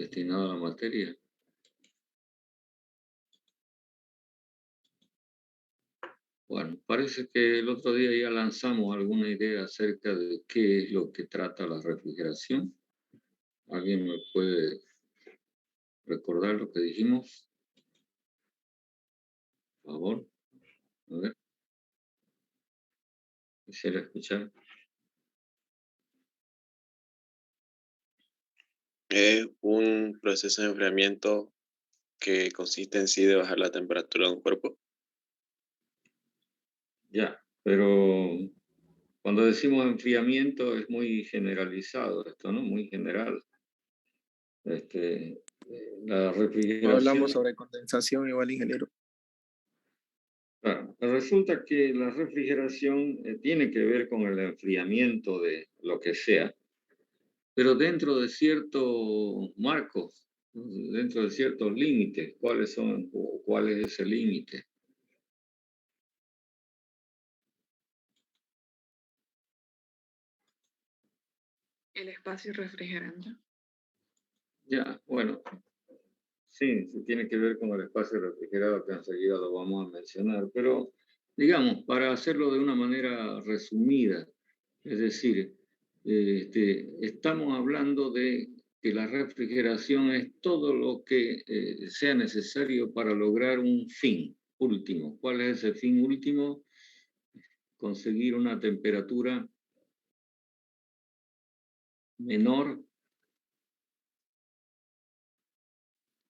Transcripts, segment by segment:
destinado a la materia. Bueno, parece que el otro día ya lanzamos alguna idea acerca de qué es lo que trata la refrigeración. ¿Alguien me puede recordar lo que dijimos? Por favor, a ver, quisiera escuchar. Es un proceso de enfriamiento que consiste en sí de bajar la temperatura de un cuerpo. Ya, pero cuando decimos enfriamiento es muy generalizado esto, ¿no? Muy general. La No refrigeración, hablamos sobre condensación igual, ingeniero. claro, resulta que la refrigeración tiene que ver con el enfriamiento de lo que sea, pero dentro de ciertos marcos, ¿no? Dentro de ciertos límites. ¿Cuáles son o cuál es ese límite? El espacio refrigerante. Ya, bueno, sí, tiene que ver con el espacio refrigerado que enseguida lo vamos a mencionar, pero digamos, para hacerlo de una manera resumida, es decir, estamos hablando de que la refrigeración es todo lo que sea necesario para lograr un fin último. ¿Cuál es ese fin último? Conseguir una temperatura menor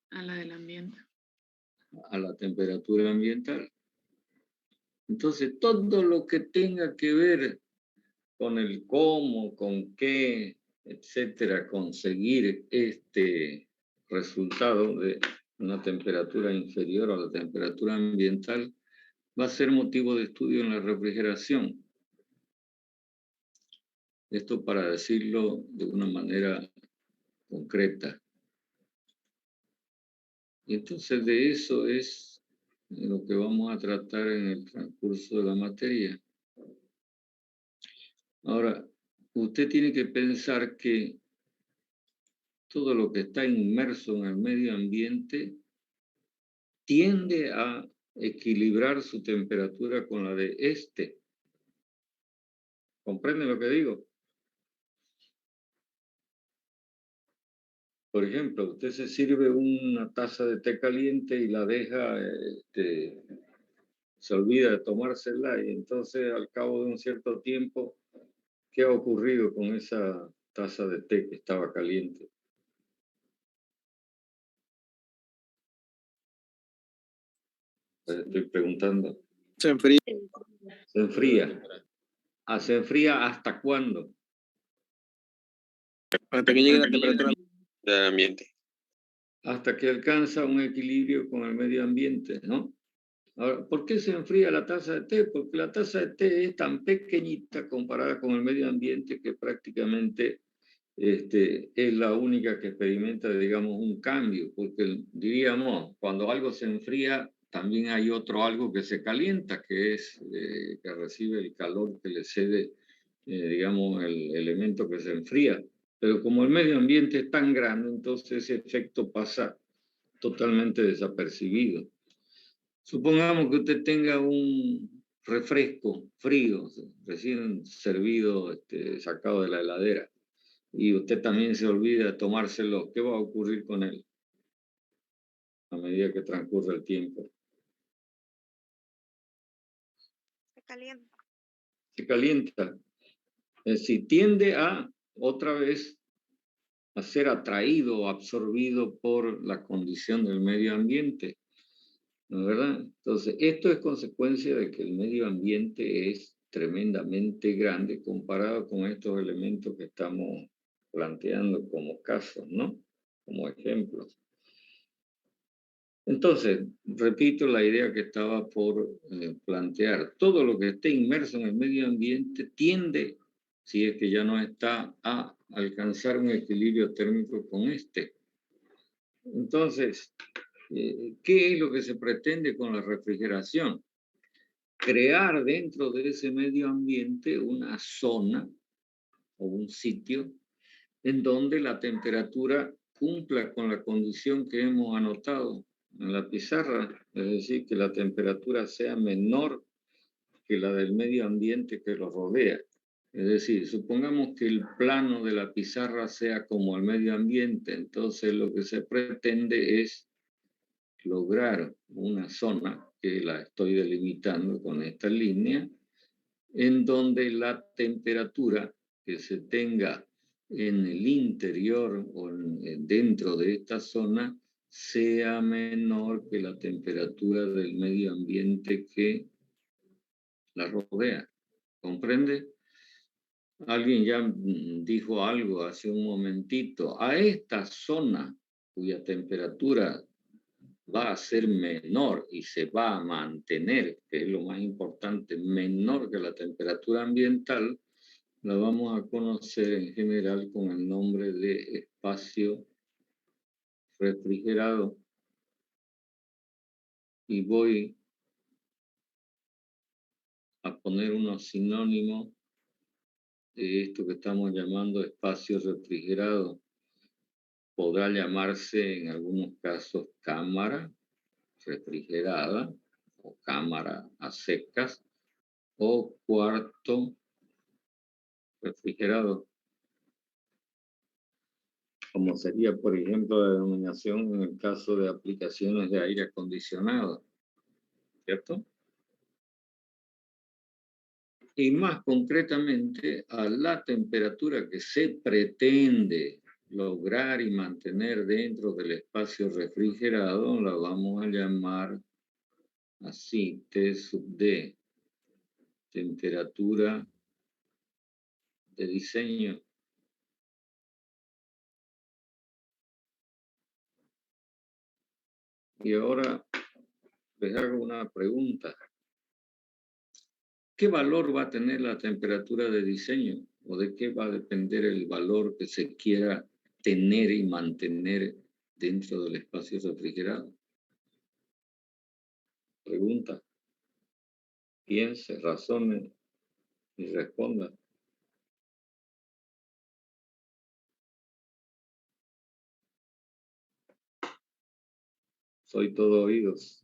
A la del ambiente. a la temperatura ambiental. Entonces, todo lo que tenga que ver con el cómo, con qué, etcétera, conseguir este resultado de una temperatura inferior a la temperatura ambiental va a ser motivo de estudio en la refrigeración. Esto para decirlo de una manera concreta. Y entonces de eso es lo que vamos a tratar en el transcurso de la materia. Ahora, usted tiene que pensar que todo lo que está inmerso en el medio ambiente tiende a equilibrar su temperatura con la de este. ¿Comprende lo que digo? Por ejemplo, usted se sirve una taza de té caliente y la deja, se olvida de tomársela y entonces al cabo de un cierto tiempo, ¿qué ha ocurrido con esa taza de té que estaba caliente? Les estoy preguntando. Se enfría. Se enfría. ¿Se enfría hasta cuándo? Hasta que llegue la temperatura. Del ambiente. Hasta que alcanza un equilibrio con el medio ambiente, ¿no? Ahora, ¿por qué se enfría la taza de té? Porque la taza de té es tan pequeñita comparada con el medio ambiente que prácticamente es la única que experimenta, digamos, un cambio, porque diríamos, cuando algo se enfría, también hay otro algo que se calienta, que es que recibe el calor que le cede, digamos, el elemento que se enfría. Pero como el medio ambiente es tan grande, entonces ese efecto pasa totalmente desapercibido. Supongamos que usted tenga un refresco frío, recién servido, sacado de la heladera, y usted también se olvida de tomárselo. ¿Qué va a ocurrir con él a medida que transcurre el tiempo? Se calienta. Se calienta. Es decir, tiende a, otra vez, a ser atraído o absorbido por la condición del medio ambiente, ¿no es verdad? Entonces, esto es consecuencia de que el medio ambiente es tremendamente grande comparado con estos elementos que estamos planteando como casos, ¿no? Como ejemplos. Entonces, repito la idea que estaba por plantear. Todo lo que esté inmerso en el medio ambiente tiende, si es que ya no está, a alcanzar un equilibrio térmico con este. Entonces, ¿qué es lo que se pretende con la refrigeración? Crear dentro de ese medio ambiente una zona o un sitio en donde la temperatura cumpla con la condición que hemos anotado en la pizarra, es decir, que la temperatura sea menor que la del medio ambiente que lo rodea. Es decir, supongamos que el plano de la pizarra sea como el medio ambiente, entonces lo que se pretende es lograr una zona, que la estoy delimitando con esta línea, en donde la temperatura que se tenga en el interior o dentro de esta zona sea menor que la temperatura del medio ambiente que la rodea. ¿Comprende? Alguien ya dijo algo hace un momentito. A esta zona cuya temperatura va a ser menor y se va a mantener, que es lo más importante, menor que la temperatura ambiental, la vamos a conocer en general con el nombre de espacio refrigerado. Y voy a poner unos sinónimos de esto que estamos llamando espacio refrigerado. Podrá llamarse en algunos casos cámara refrigerada o cámara a secas o cuarto refrigerado, como sería, por ejemplo, la denominación en el caso de aplicaciones de aire acondicionado, ¿cierto? Y más concretamente, a la temperatura que se pretende lograr y mantener dentro del espacio refrigerado, la vamos a llamar así, T sub D, temperatura de diseño. Y ahora les hago una pregunta. ¿Qué valor va a tener la temperatura de diseño? ¿O de qué va a depender el valor que se quiera tener y mantener dentro del espacio refrigerado? Pregunta. Piense, razone y responda. Soy todo oídos.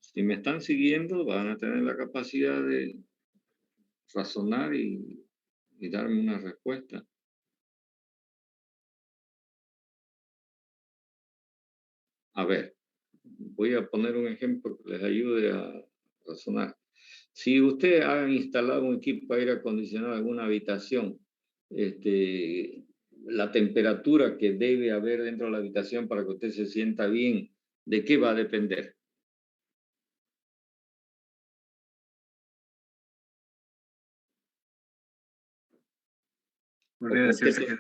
Si me están siguiendo, van a tener la capacidad de razonar y darme una respuesta. A ver, voy a poner un ejemplo que les ayude a razonar. Si usted ha instalado un equipo de aire acondicionado en una habitación, la temperatura que debe haber dentro de la habitación para que usted se sienta bien, ¿de qué va a depender? Podría decirse que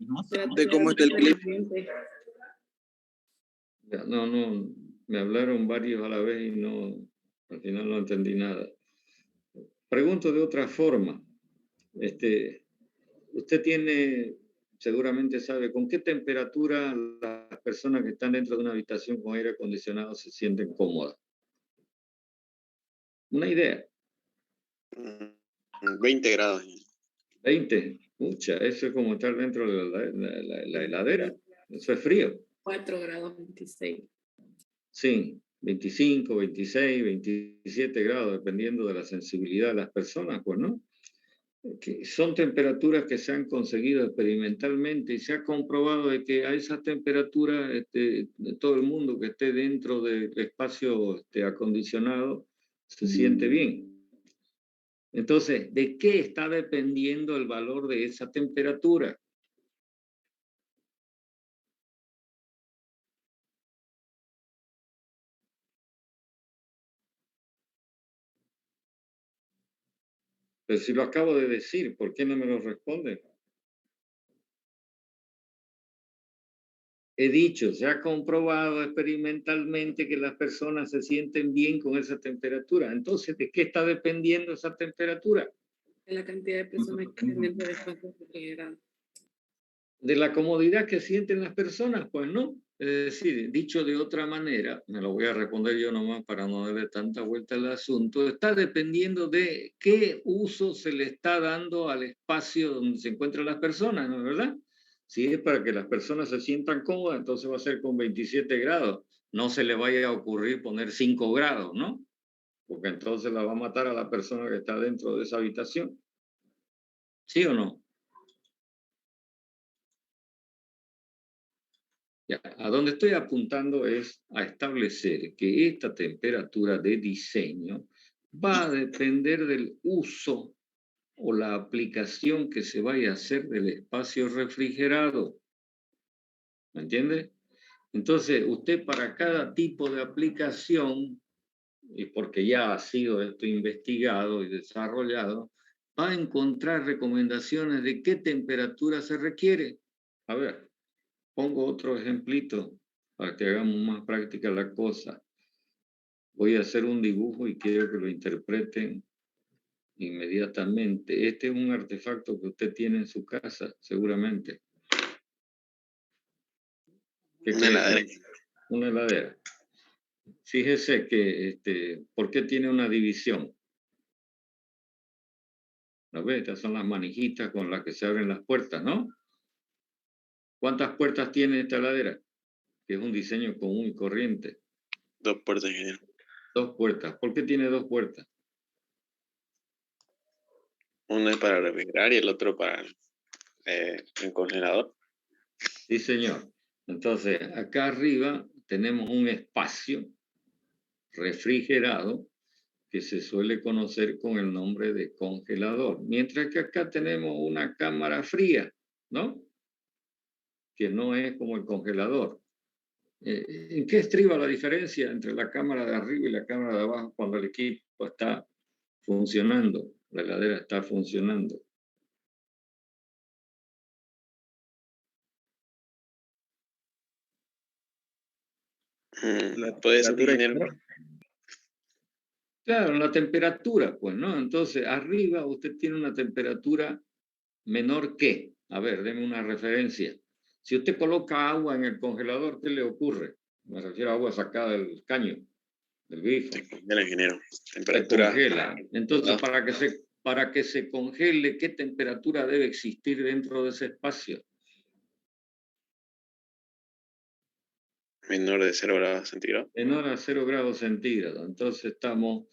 No sé, de cómo está el clima. No, me hablaron varios a la vez y al final no entendí nada. Pregunto de otra forma. Usted seguramente sabe con qué temperatura las personas que están dentro de una habitación con aire acondicionado se sienten cómodas. Una idea. 20 grados. 20. Mucha, eso es como estar dentro de la heladera. Eso es frío. 4 grados 26. Sí, 25, 26, 27 grados, dependiendo de la sensibilidad de las personas, pues, ¿no? Que son temperaturas que se han conseguido experimentalmente y se ha comprobado de que a esas temperaturas todo el mundo que esté dentro del espacio acondicionado se siente bien. Entonces, ¿de qué está dependiendo el valor de esa temperatura? Pero si lo acabo de decir, ¿por qué no me lo responde? He dicho, se ha comprobado experimentalmente que las personas se sienten bien con esa temperatura. Entonces, ¿de qué está dependiendo esa temperatura? De la cantidad de personas que estén dentro del espacio refrigerado. de la comodidad que sienten las personas, pues no. Es decir, dicho de otra manera, me lo voy a responder yo nomás para no darle tanta vuelta al asunto, está dependiendo de qué uso se le está dando al espacio donde se encuentran las personas, ¿no es verdad? Si es para que las personas se sientan cómodas, entonces va a ser con 27 grados. No se le vaya a ocurrir poner 5 grados, ¿no? Porque entonces la va a matar a la persona que está dentro de esa habitación. ¿Sí o no? Ya, a donde estoy apuntando es a establecer que esta temperatura de diseño va a depender del uso o la aplicación que se vaya a hacer del espacio refrigerado. ¿Me entiende? Entonces, usted para cada tipo de aplicación, y porque ya ha sido esto investigado y desarrollado, va a encontrar recomendaciones de qué temperatura se requiere. A ver, pongo otro ejemplito para que hagamos más práctica la cosa. Voy a hacer un dibujo y quiero que lo interpreten inmediatamente. Este es un artefacto que usted tiene en su casa, seguramente. Una heladera. Una heladera. Fíjese que, ¿por qué tiene una división? ¿No ve? Estas son las manijitas con las que se abren las puertas, ¿no? ¿Cuántas puertas tiene esta heladera? Que es un diseño común y corriente. 2 puertas, ingeniero. 2 puertas. ¿Por qué tiene 2 puertas? Uno es para refrigerar y el otro para el congelador. Sí, señor. Entonces, acá arriba tenemos un espacio refrigerado que se suele conocer con el nombre de congelador. Mientras que acá tenemos una cámara fría, ¿no? Que no es como el congelador. ¿En qué estriba la diferencia entre la cámara de arriba y la cámara de abajo cuando el equipo está funcionando, la heladera está funcionando? ¿Puede ser, ingeniero? Claro, la temperatura, pues, ¿no? Entonces, arriba usted tiene una temperatura menor que, a ver, deme una referencia. Si usted coloca agua en el congelador, ¿qué le ocurre? Me refiero a agua sacada del caño, del grifo. Se congela, ingeniero. Se Temperatura. congela. Entonces, Ah. para que se congele, ¿qué temperatura debe existir dentro de ese espacio? Menor de 0 grados centígrados. Menor a 0 grados centígrados. Entonces, estamos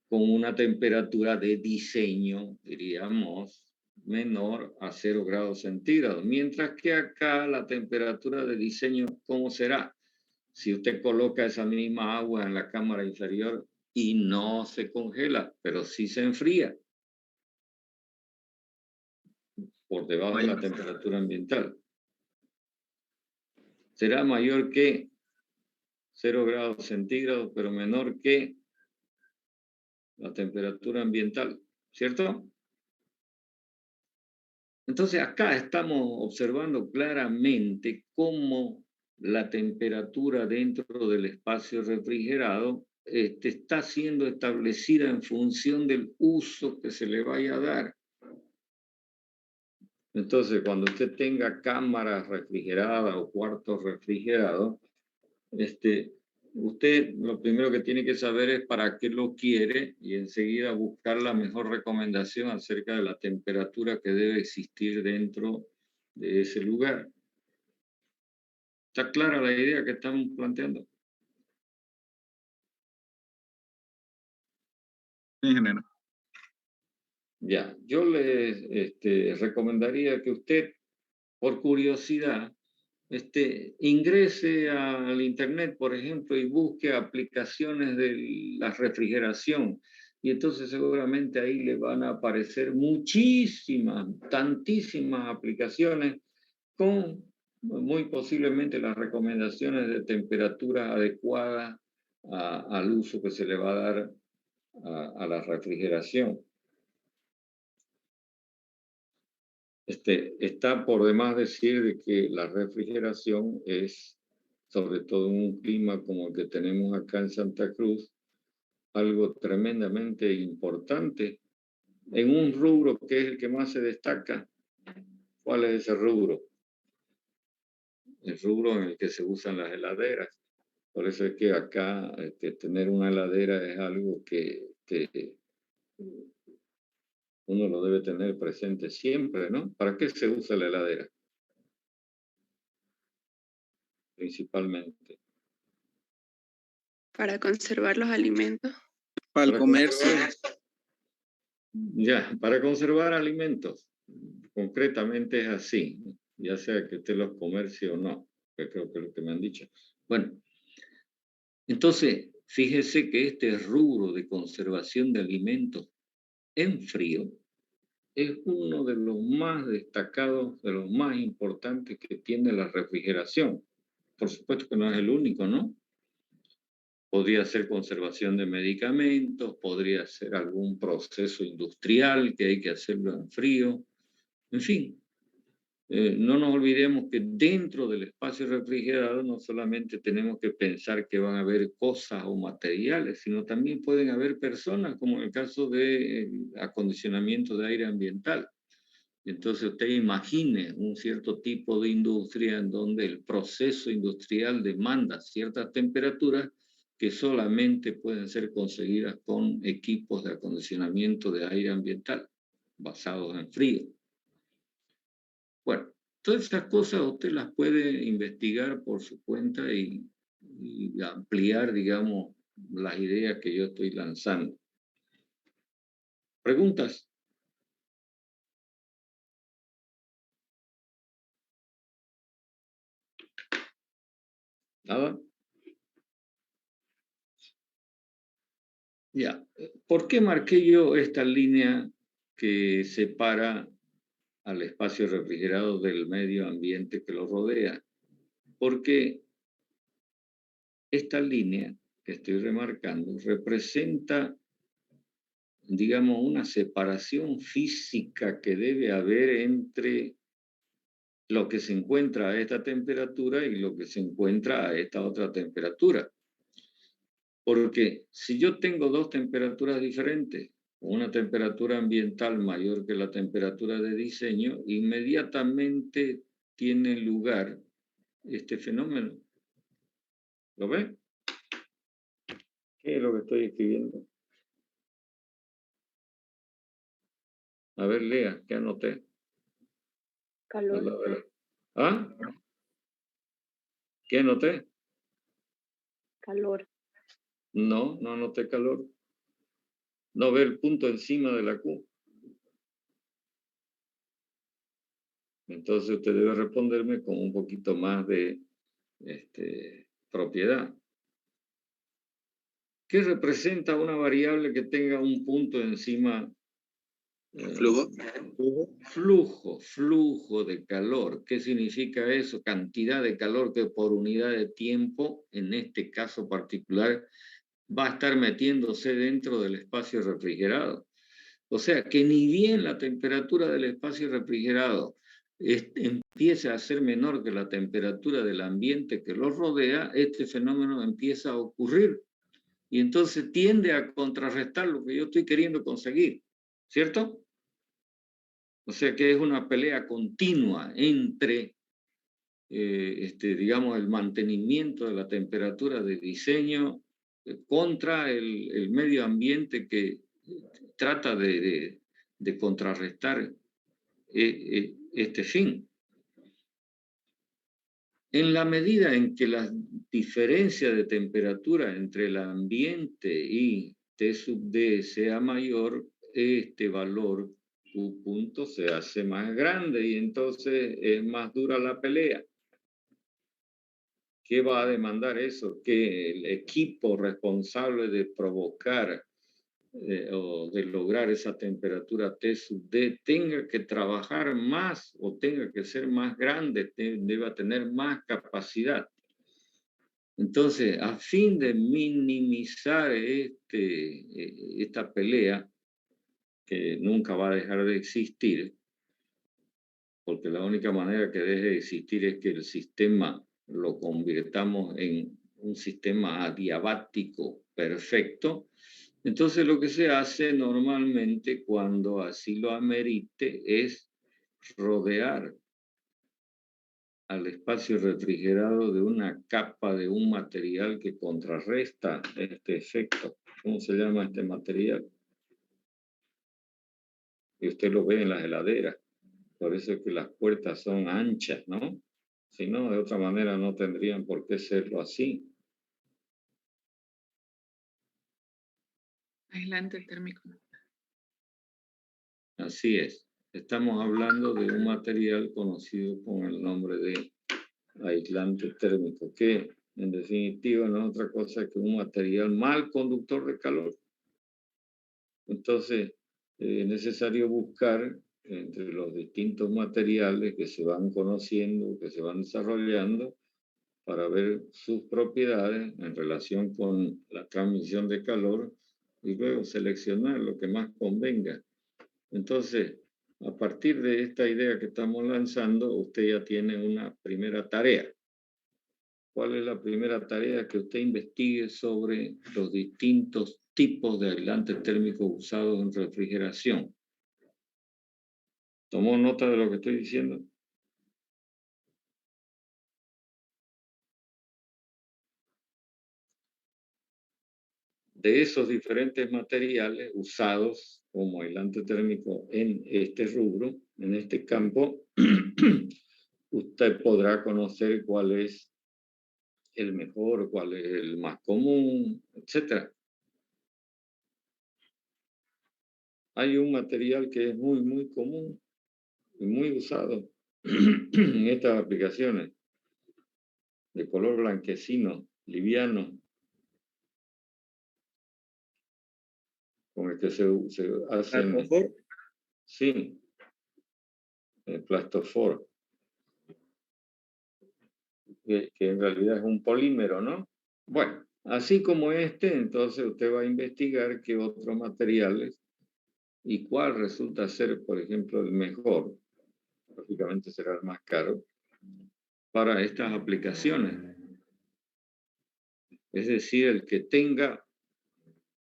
con una temperatura de diseño, diríamos, menor a 0 grados centígrados. Mientras que acá la temperatura de diseño, ¿cómo será? Si usted coloca esa misma agua en la cámara inferior y no se congela, pero sí se enfría por debajo de la temperatura ambiental. Será mayor que 0 grados centígrados, pero menor que la temperatura ambiental, ¿cierto? Entonces acá estamos observando claramente cómo la temperatura dentro del espacio refrigerado está siendo establecida en función del uso que se le vaya a dar. Entonces, cuando usted tenga cámaras refrigeradas o cuartos refrigerados, usted lo primero que tiene que saber es para qué lo quiere y enseguida buscar la mejor recomendación acerca de la temperatura que debe existir dentro de ese lugar. ¿Está clara la idea que estamos planteando? Sí, ingeniero. Ya, yo le recomendaría que usted, por curiosidad, ingrese al internet, por ejemplo, y busque aplicaciones de la refrigeración. Y entonces seguramente ahí le van a aparecer muchísimas, tantísimas aplicaciones con muy posiblemente las recomendaciones de temperatura adecuada al uso que se le va a dar a la refrigeración. Está por demás decir de que la refrigeración es, sobre todo en un clima como el que tenemos acá en Santa Cruz, algo tremendamente importante en un rubro que es el que más se destaca. ¿Cuál es ese rubro? el rubro en el que se usan las heladeras. Por eso es que acá tener una heladera es algo que uno lo debe tener presente siempre, ¿no? ¿Para qué se usa la heladera? Principalmente. Para conservar los alimentos. Para el Para comercio. Ya, para conservar alimentos. Concretamente es así, ya sea que usted los comercie o no, que creo que es lo que me han dicho. Bueno, entonces, fíjese que este rubro de conservación de alimentos en frío es uno de los más destacados, de los más importantes que tiene la refrigeración. Por supuesto que no es el único, ¿no? Podría ser conservación de medicamentos, podría ser algún proceso industrial que hay que hacerlo en frío. En fin, no nos olvidemos que dentro del espacio refrigerado no solamente tenemos que pensar que van a haber cosas o materiales, sino también pueden haber personas, como en el caso de acondicionamiento de aire ambiental. Entonces usted imagine un cierto tipo de industria en donde el proceso industrial demanda ciertas temperaturas que solamente pueden ser conseguidas con equipos de acondicionamiento de aire ambiental basados en frío. Bueno, todas esas cosas usted las puede investigar por su cuenta y ampliar, digamos, las ideas que yo estoy lanzando. ¿Preguntas? ¿Nada? Ya. ¿Por qué marqué yo esta línea que separa al espacio refrigerado del medio ambiente que lo rodea? Porque esta línea que estoy remarcando representa, digamos, una separación física que debe haber entre lo que se encuentra a esta temperatura y lo que se encuentra a esta otra temperatura. Porque si yo tengo dos temperaturas diferentes, una temperatura ambiental mayor que la temperatura de diseño, inmediatamente tiene lugar este fenómeno. ¿Lo ve? ¿Qué es lo que estoy escribiendo? A ver, lea, ¿qué anoté? Calor. ¿Ah? ¿Qué anoté? Calor. No, no anoté calor. No ve el punto encima de la Q. Entonces usted debe responderme con un poquito más de propiedad. ¿Qué representa una variable que tenga un punto encima? Flujo. Flujo de calor. ¿Qué significa eso? Cantidad de calor que por unidad de tiempo, en este caso particular, va a estar metiéndose dentro del espacio refrigerado. O sea, que ni bien la temperatura del espacio refrigerado empiece a ser menor que la temperatura del ambiente que lo rodea, este fenómeno empieza a ocurrir. Y entonces tiende a contrarrestar lo que yo estoy queriendo conseguir, ¿cierto? O sea que es una pelea continua entre, digamos, el mantenimiento de la temperatura de diseño contra el medio ambiente que trata de contrarrestar este fin. En la medida en que la diferencia de temperatura entre el ambiente y T sub D sea mayor, este valor Q punto se hace más grande y entonces es más dura la pelea. ¿Qué va a demandar eso? Que el equipo responsable de provocar o de lograr esa temperatura T sub D tenga que trabajar más o tenga que ser más grande, deba tener más capacidad. Entonces, a fin de minimizar esta pelea, que nunca va a dejar de existir, porque la única manera que deje de existir es que el sistema lo convirtamos en un sistema adiabático perfecto. Entonces lo que se hace normalmente cuando así lo amerite es rodear al espacio refrigerado de una capa de un material que contrarresta este efecto. ¿Cómo se llama este material? Y usted lo ve en las heladeras. Por eso es que las puertas son anchas, ¿no? Si no, de otra manera no tendrían por qué serlo así. Aislante térmico. Así es. Estamos hablando de un material conocido con el nombre de aislante térmico, que en definitiva no es otra cosa que un material mal conductor de calor. Entonces, es necesario buscar entre los distintos materiales que se van conociendo, que se van desarrollando, para ver sus propiedades en relación con la transmisión de calor y luego seleccionar lo que más convenga. Entonces, a partir de esta idea que estamos lanzando, usted ya tiene una primera tarea. ¿Cuál es la primera tarea? Que usted investigue sobre los distintos tipos de aislantes térmicos usados en refrigeración. ¿Tomó nota de lo que estoy diciendo? De esos diferentes materiales usados como aislante térmico en este rubro, en este campo, usted podrá conocer cuál es el mejor, cuál es el más común, etc. Hay un material que es muy común y muy usado en estas aplicaciones, de color blanquecino, liviano, con el que se hacen... ¿Plastofor? Sí, el plastofor, que en realidad es un polímero, ¿no? Bueno, así como este, entonces usted va a investigar qué otros materiales y cuál resulta ser, por ejemplo, el mejor, lógicamente será el más caro, para estas aplicaciones. Es decir, el que tenga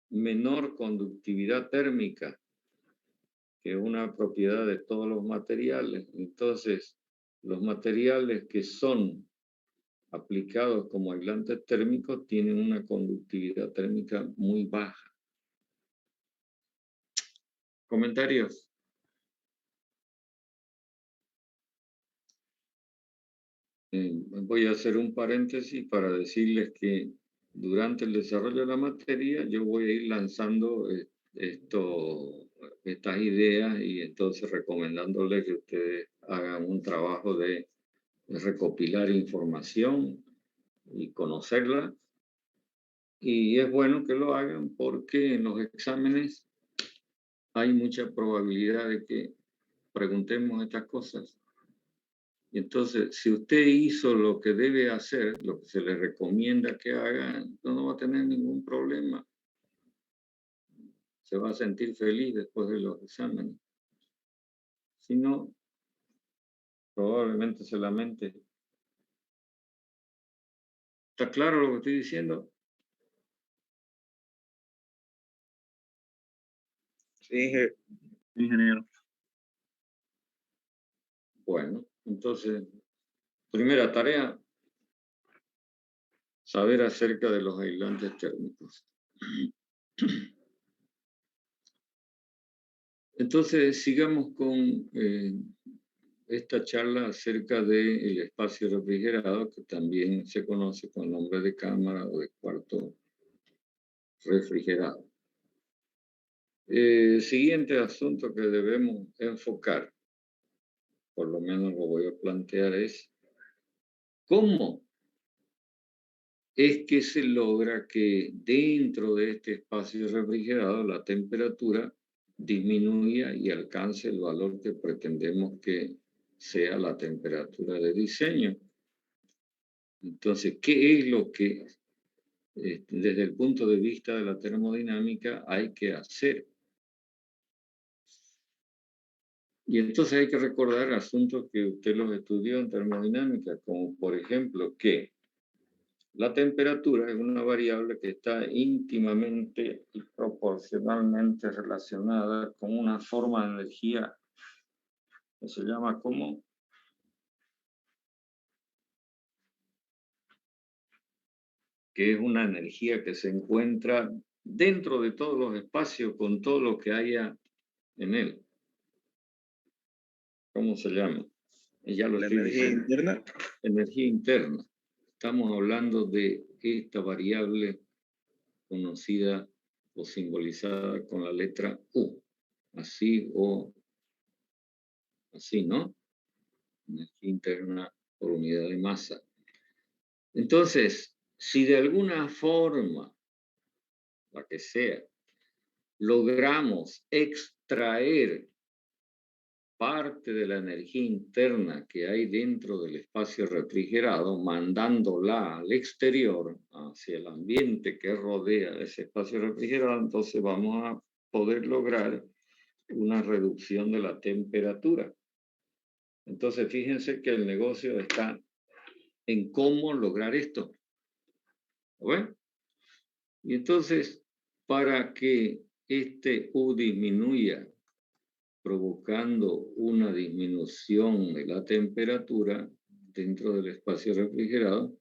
menor conductividad térmica, que es una propiedad de todos los materiales. Entonces, los materiales que son aplicados como aislantes térmicos tienen una conductividad térmica muy baja. ¿Comentarios? Voy a hacer un paréntesis para decirles que durante el desarrollo de la materia yo voy a ir lanzando estas ideas y entonces recomendándoles que ustedes hagan un trabajo de recopilar información y conocerla. Y es bueno que lo hagan porque en los exámenes hay mucha probabilidad de que preguntemos estas cosas. Y entonces, si usted hizo lo que debe hacer, lo que se le recomienda que haga, no va a tener ningún problema. Se va a sentir feliz después de los exámenes. Si no, probablemente se lamente. ¿Está claro lo que estoy diciendo? Sí, ingeniero. Bueno, entonces, primera tarea, saber acerca de los aislantes térmicos. Entonces, sigamos con esta charla acerca del espacio refrigerado, que también se conoce con el nombre de cámara o de cuarto refrigerado. Siguiente asunto que debemos enfocar, por lo menos lo voy a plantear, es cómo es que se logra que dentro de este espacio refrigerado la temperatura disminuya y alcance el valor que pretendemos que sea la temperatura de diseño. Entonces, ¿qué es lo que desde el punto de vista de la termodinámica hay que hacer? Y entonces hay que recordar asuntos que usted los estudió en termodinámica, como por ejemplo que la temperatura es una variable que está íntimamente y proporcionalmente relacionada con una forma de energía que se llama como que es una energía que se encuentra dentro de todos los espacios con todo lo que haya en él. ¿Cómo se llama? Ya lo La estoy energía diciendo. interna. Energía interna. Estamos hablando de esta variable conocida o simbolizada con la letra U. Así o así, ¿no? Energía interna por unidad de masa. Entonces, si de alguna forma, la que sea, logramos extraer parte de la energía interna que hay dentro del espacio refrigerado, mandándola al exterior, hacia el ambiente que rodea ese espacio refrigerado, entonces vamos a poder lograr una reducción de la temperatura. Entonces, fíjense que el negocio está en cómo lograr esto. ¿Bueno? Y entonces, para que este U disminuya, provocando una disminución de la temperatura dentro del espacio refrigerado,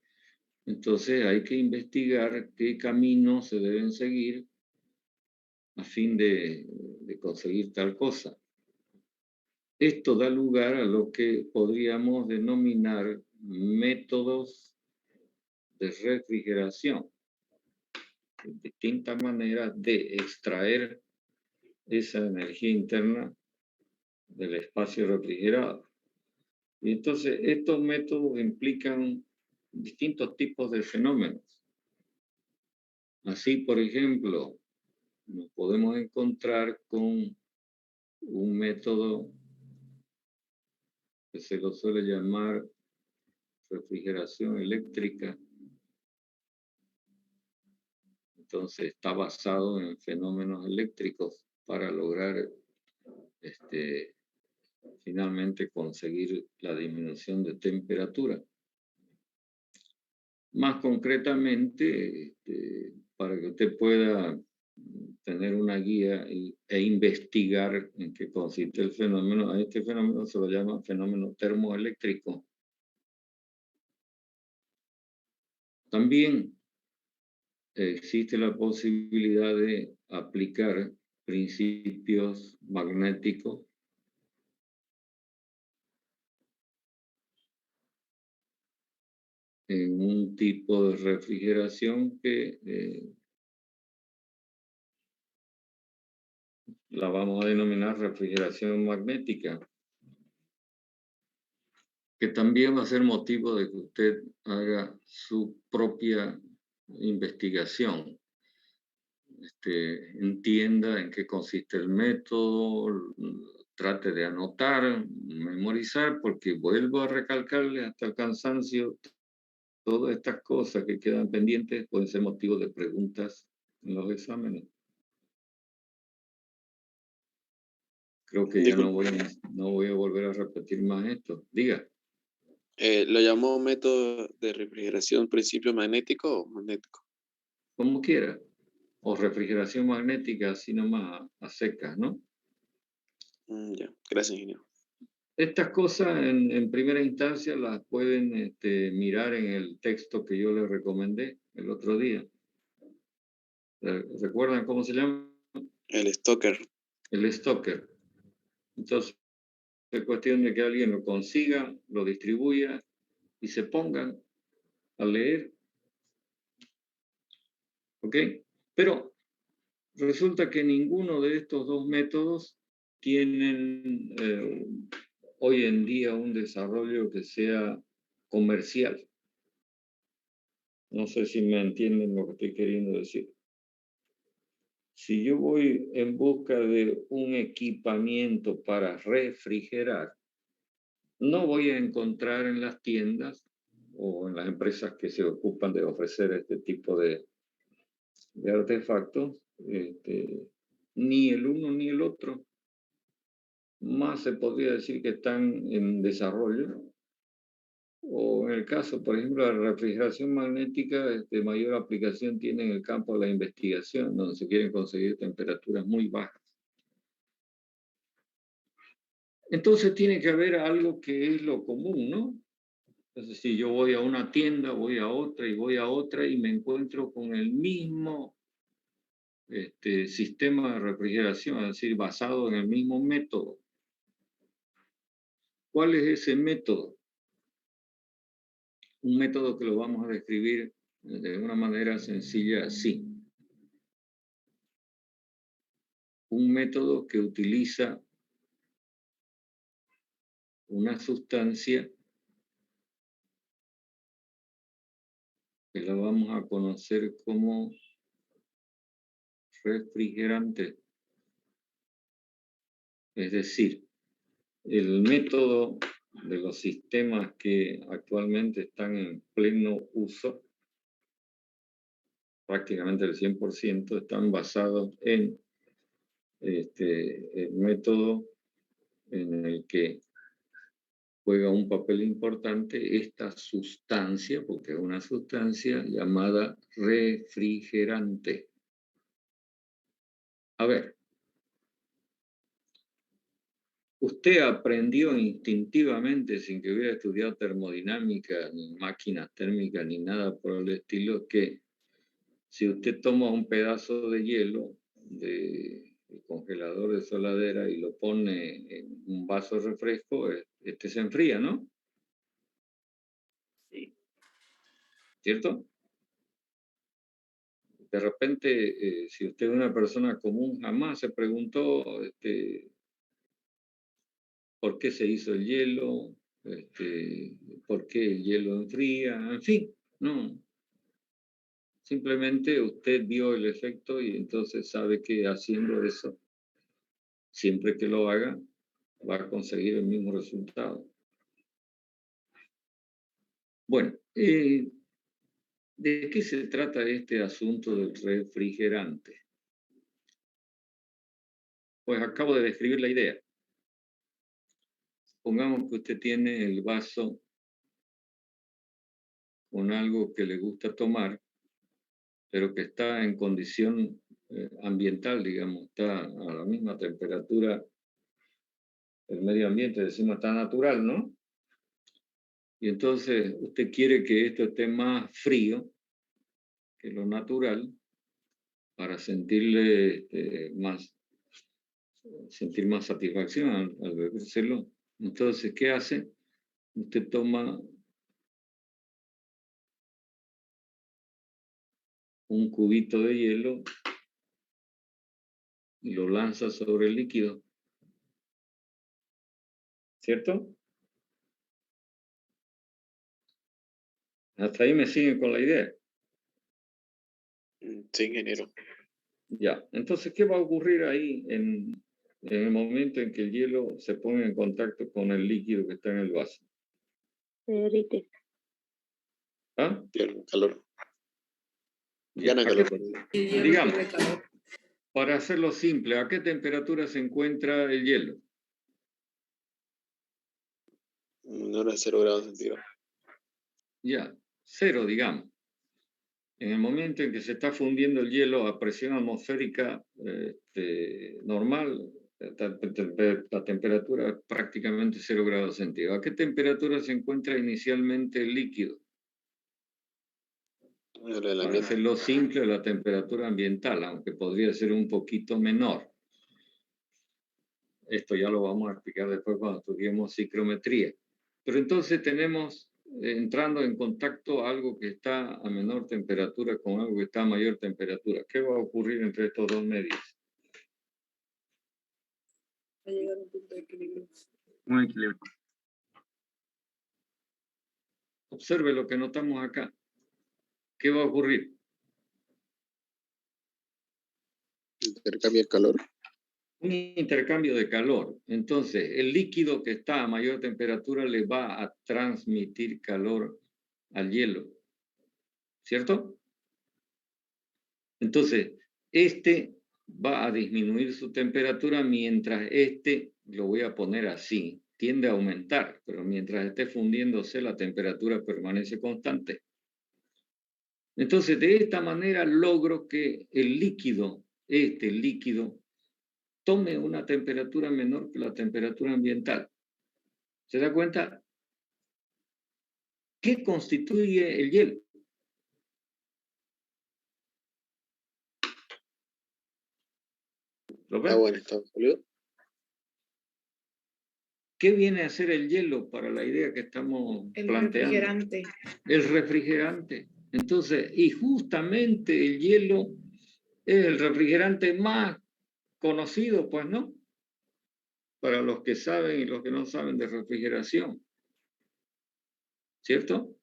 entonces hay que investigar qué caminos se deben seguir a fin de conseguir tal cosa. Esto da lugar a lo que podríamos denominar métodos de refrigeración, distintas maneras de extraer esa energía interna del espacio refrigerado. Y entonces estos métodos implican distintos tipos de fenómenos. Así, por ejemplo, nos podemos encontrar con un método que se lo suele llamar refrigeración eléctrica. Entonces está basado en fenómenos eléctricos para lograr finalmente conseguir la disminución de temperatura. Más concretamente, para que usted pueda tener una guía e investigar en qué consiste el fenómeno, a este fenómeno se lo llama fenómeno termoeléctrico. También existe la posibilidad de aplicar principios magnéticos en un tipo de refrigeración que la vamos a denominar refrigeración magnética, que también va a ser motivo de que usted haga su propia investigación. Entienda en qué consiste el método, trate de anotar, memorizar, porque vuelvo a recalcarle hasta el cansancio, todas estas cosas que quedan pendientes pueden ser motivo de preguntas en los exámenes. Creo que ya no voy a volver a repetir más esto. Diga. ¿Lo llamó método de refrigeración principio magnético o magnético? Como quiera. O refrigeración magnética, así nomás a secas, ¿no? Ya, gracias, ingeniero. Estas cosas en primera instancia las pueden mirar en el texto que yo les recomendé el otro día. ¿Recuerdan cómo se llama? El Stoker. El Stoker. Entonces, es cuestión de que alguien lo consiga, lo distribuya y se pongan a leer. ¿Ok? Pero resulta que ninguno de estos dos métodos tienen hoy en día un desarrollo que sea comercial. No sé si me entienden lo que estoy queriendo decir. Si yo voy en busca de un equipamiento para refrigerar, no voy a encontrar en las tiendas o en las empresas que se ocupan de ofrecer este tipo de artefactos, ni el uno ni el otro. Más se podría decir que están en desarrollo. O en el caso, por ejemplo, de la refrigeración magnética, mayor aplicación tiene en el campo de la investigación, donde se quieren conseguir temperaturas muy bajas. Entonces tiene que haber algo que es lo común, ¿no? Entonces, si yo voy a una tienda, voy a otra y me encuentro con el mismo sistema de refrigeración, es decir, basado en el mismo método. ¿Cuál es ese método? Un método que lo vamos a describir de una manera sencilla así. Un método que utiliza una sustancia que la vamos a conocer como refrigerante. Es decir, el método de los sistemas que actualmente están en pleno uso, prácticamente el 100%, están basados en el método en el que juega un papel importante esta sustancia, porque es una sustancia llamada refrigerante. A ver, usted aprendió instintivamente, sin que hubiera estudiado termodinámica, ni máquinas térmicas, ni nada por el estilo, que si usted toma un pedazo de hielo de congelador de soladera y lo pone en un vaso de refresco, se enfría, ¿no? Sí. ¿Cierto? De repente, si usted es una persona común, jamás se preguntó por qué se hizo el hielo, por qué el hielo enfría, en fin, no. Simplemente usted vio el efecto y entonces sabe que haciendo eso, siempre que lo haga, va a conseguir el mismo resultado. Bueno, ¿de qué se trata este asunto del refrigerante? Pues acabo de describir la idea. Pongamos que usted tiene el vaso con algo que le gusta tomar, pero que está en condición ambiental, digamos, está a la misma temperatura del medio ambiente, decimos, está natural, ¿no? Y entonces usted quiere que esto esté más frío que lo natural para sentir más satisfacción al bebérselo. Entonces, ¿qué hace? Usted toma un cubito de hielo y lo lanza sobre el líquido. ¿Cierto? Hasta ahí me siguen con la idea. Sí, ingeniero. Ya, entonces, ¿qué va a ocurrir ahí en el momento en que el hielo se pone en contacto con el líquido que está en el vaso? Se derrite. ¿Ah? Pierde calor. Ya, Gana ¿a calor. qué- El hielo digamos, pierde calor. para hacerlo simple, ¿a qué temperatura se encuentra el hielo? Menor a 0 grados centígrados. Ya, 0, digamos. En el momento en que se está fundiendo el hielo a presión atmosférica normal, la temperatura es prácticamente 0 grados centígrados. ¿A qué temperatura se encuentra inicialmente el líquido? Para hacerlo simple, la temperatura ambiental, aunque podría ser un poquito menor. Esto ya lo vamos a explicar después cuando estudiemos ciclometría. Pero entonces tenemos entrando en contacto algo que está a menor temperatura con algo que está a mayor temperatura. ¿Qué va a ocurrir entre estos dos medios? Va a llegar a un punto de equilibrio. Un equilibrio. Observe lo que notamos acá. ¿Qué va a ocurrir? Intercambia el calor. Un intercambio de calor. Entonces, el líquido que está a mayor temperatura le va a transmitir calor al hielo. ¿Cierto? Entonces, va a disminuir su temperatura mientras lo voy a poner así, tiende a aumentar, pero mientras esté fundiéndose la temperatura permanece constante. Entonces, de esta manera logro que el líquido tome una temperatura menor que la temperatura ambiental. ¿Se da cuenta? ¿Qué constituye el hielo? ¿Lo ven? Agua en estado sólido. ¿Qué viene a ser el hielo para la idea que estamos El planteando? refrigerante. El refrigerante. Entonces, y justamente el hielo es el refrigerante más conocido, pues, ¿no? Para los que saben y los que no saben de refrigeración. ¿Cierto?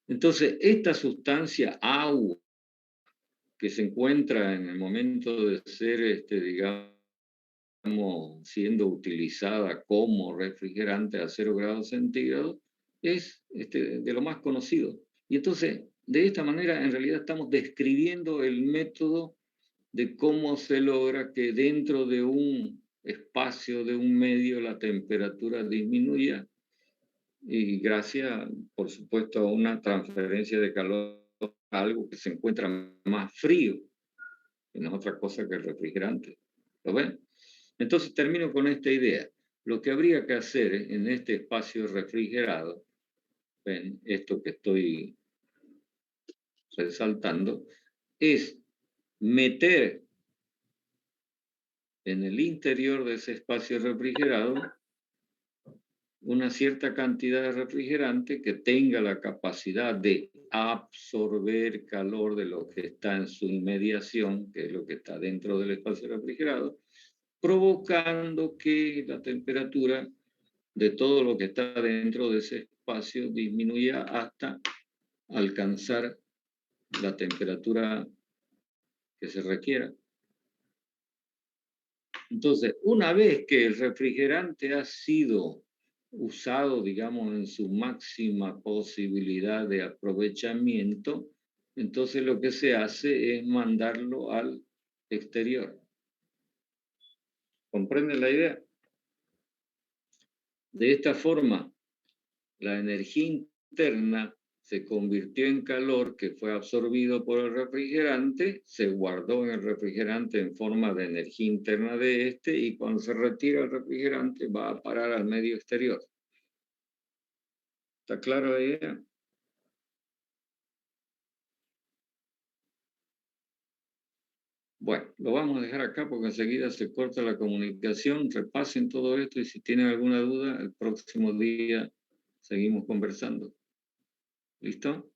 Entonces, esta sustancia agua que se encuentra en el momento de ser, digamos, siendo utilizada como refrigerante a 0 grados centígrados, es de lo más conocido. Y entonces, de esta manera, en realidad estamos describiendo el método de cómo se logra que dentro de un espacio, de un medio, la temperatura disminuya, y gracias, por supuesto, a una transferencia de calor a algo que se encuentra más frío, que no es otra cosa que el refrigerante. ¿Lo ven? Entonces termino con esta idea. Lo que habría que hacer en este espacio refrigerado, ven, esto que estoy resaltando, es meter en el interior de ese espacio refrigerado una cierta cantidad de refrigerante que tenga la capacidad de absorber calor de lo que está en su inmediación, que es lo que está dentro del espacio refrigerado, provocando que la temperatura de todo lo que está dentro de ese espacio disminuya hasta alcanzar la temperatura que se requiera. Entonces, una vez que el refrigerante ha sido usado, digamos, en su máxima posibilidad de aprovechamiento, entonces lo que se hace es mandarlo al exterior. ¿Comprenden la idea? De esta forma, la energía interna se convirtió en calor que fue absorbido por el refrigerante, se guardó en el refrigerante en forma de energía interna de este, y cuando se retira el refrigerante va a parar al medio exterior. ¿Está clara la idea? Bueno, lo vamos a dejar acá porque enseguida se corta la comunicación. Repasen todo esto y si tienen alguna duda, el próximo día seguimos conversando. ¿Listo?